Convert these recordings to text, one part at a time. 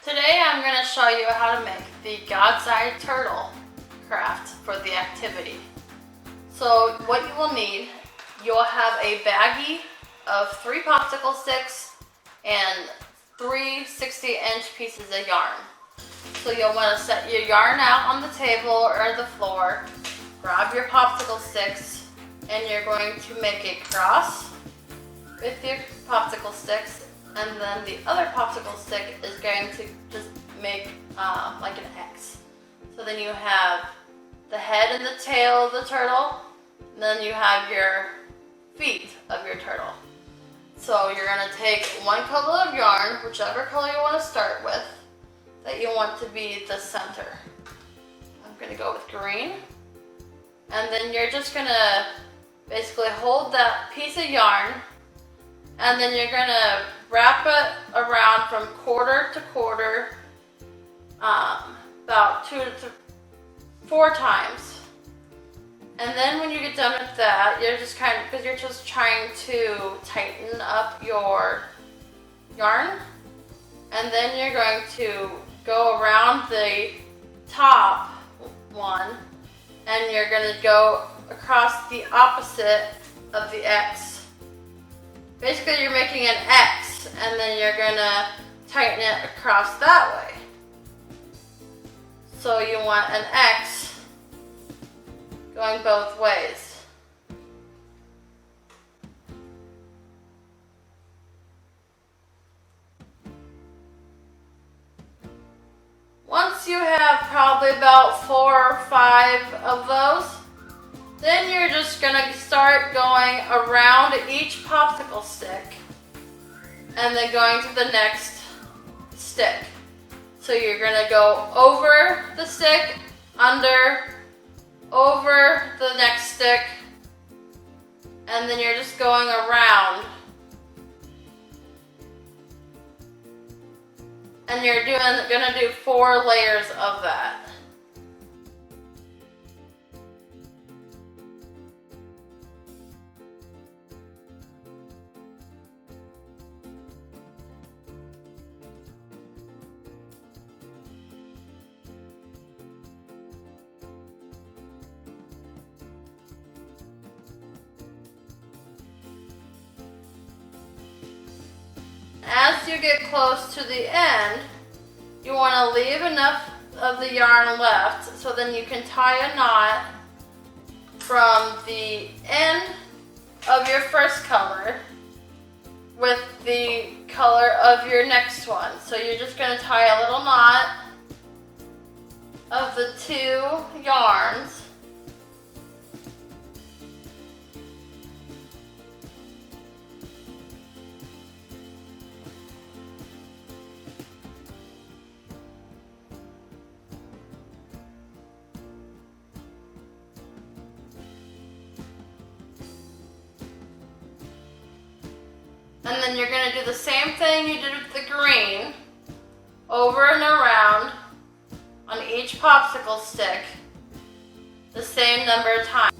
Today I'm going to show you how to make the God's-Eye turtle craft for the activity. So what you will need, you'll have a baggie of 3 popsicle sticks and 3 60-inch pieces of yarn. So you'll want to set your yarn out on the table or the floor, grab your popsicle sticks, and you're going to make a cross with your popsicle sticks. And then the other popsicle stick is going to just make like an X. So then you have the head and the tail of the turtle, and then you have your feet of your turtle. So you're going to take one color of yarn, whichever color you want to start with, that you want to be the center. I'm going to go with green. And then you're just going to basically hold that piece of yarn, and then you're going to wrap it around from quarter to quarter about 2 to 4 times. And then when you get done with that, you're just because you're just trying to tighten up your yarn. And then you're going to go around the top one, and you're going to go across the opposite of the X. Basically, you're making an X, and then you're gonna tighten it across that way. So you want an X going both ways. Once you have probably about 4 or 5 of those, then you're just going to start going around each popsicle stick and then going to the next stick. So you're going to go over the stick, under, over the next stick, and then you're just going around. And you're going to do 4 layers of that. As you get close to the end, you want to leave enough of the yarn left so then you can tie a knot from the end of your first color with the color of your next one. So you're just going to tie a little knot of the 2 yarns. And then you're going to do the same thing you did with the green, over and around on each popsicle stick, the same number of times.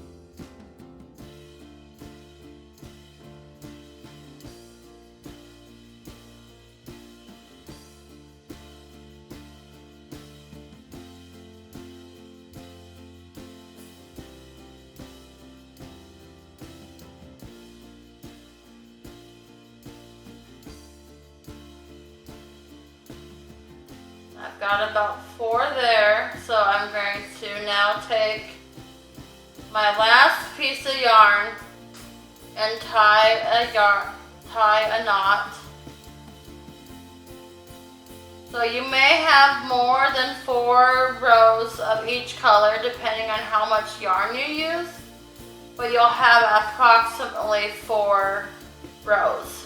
I've got about 4 there, so I'm going to now take my last piece of yarn and tie a knot. So you may have more than 4 rows of each color depending on how much yarn you use, but you'll have approximately 4 rows.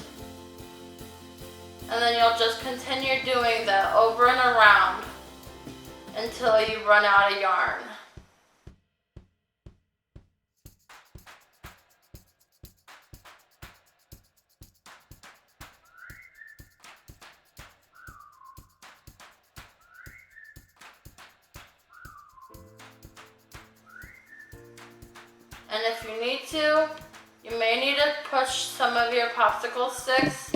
And then you'll just continue doing that over and around until you run out of yarn. And if you need to, you may need to push some of your popsicle sticks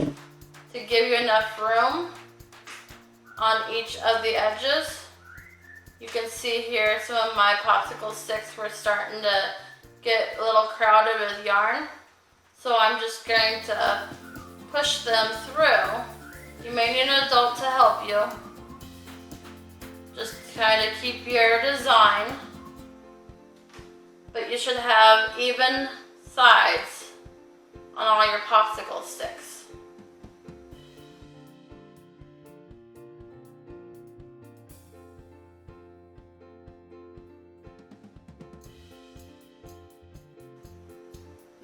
to give you enough room on each of the edges. You can see here some of my popsicle sticks were starting to get a little crowded with yarn. So I'm just going to push them through. You may need an adult to help you. Just kind of keep your design. But you should have even sides on all your popsicle sticks.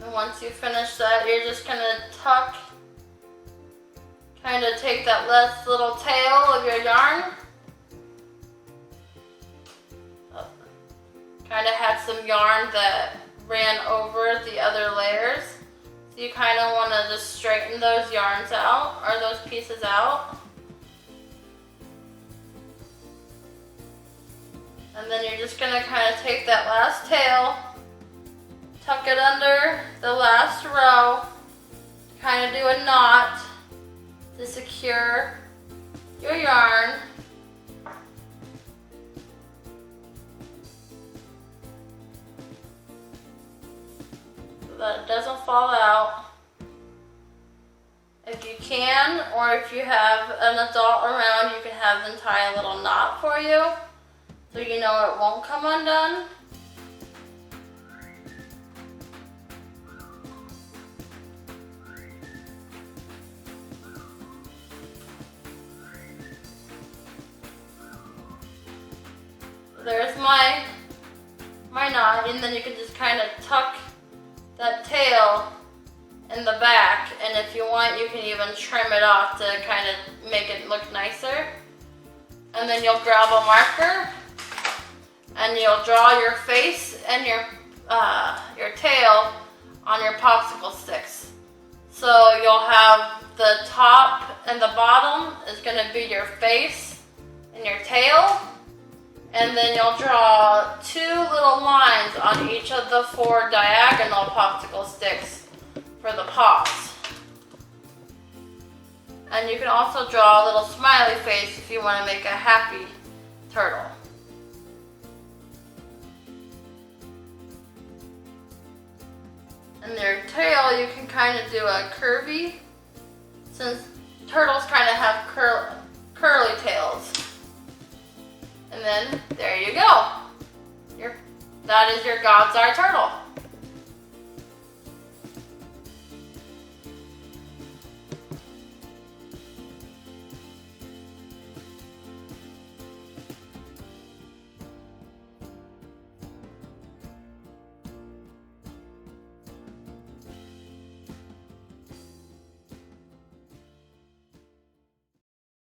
And once you finish that, you're just going to tuck, kind of take that last little tail of your yarn. Kind of had some yarn that ran over the other layers. So you kind of want to just straighten those yarns out, or those pieces out. And then you're just going to kind of take that last tail, tuck it under the last row, kind of do a knot to secure your yarn. So that it doesn't fall out. If you can, or if you have an adult around, you can have them tie a little knot for you, so you know it won't come undone. There's my knot, and then you can just kind of tuck that tail in the back, and if you want, you can even trim it off to kind of make it look nicer. And then you'll grab a marker, and you'll draw your face and your tail on your popsicle sticks. So you'll have the top and the bottom is going to be your face and your tail. And then you'll draw 2 little lines on each of the 4 diagonal popsicle sticks for the paws. And you can also draw a little smiley face if you want to make a happy turtle. And their tail, you can kind of do a curvy, since turtles kind of have curly tails. And then there you go. That is your God's Eye turtle.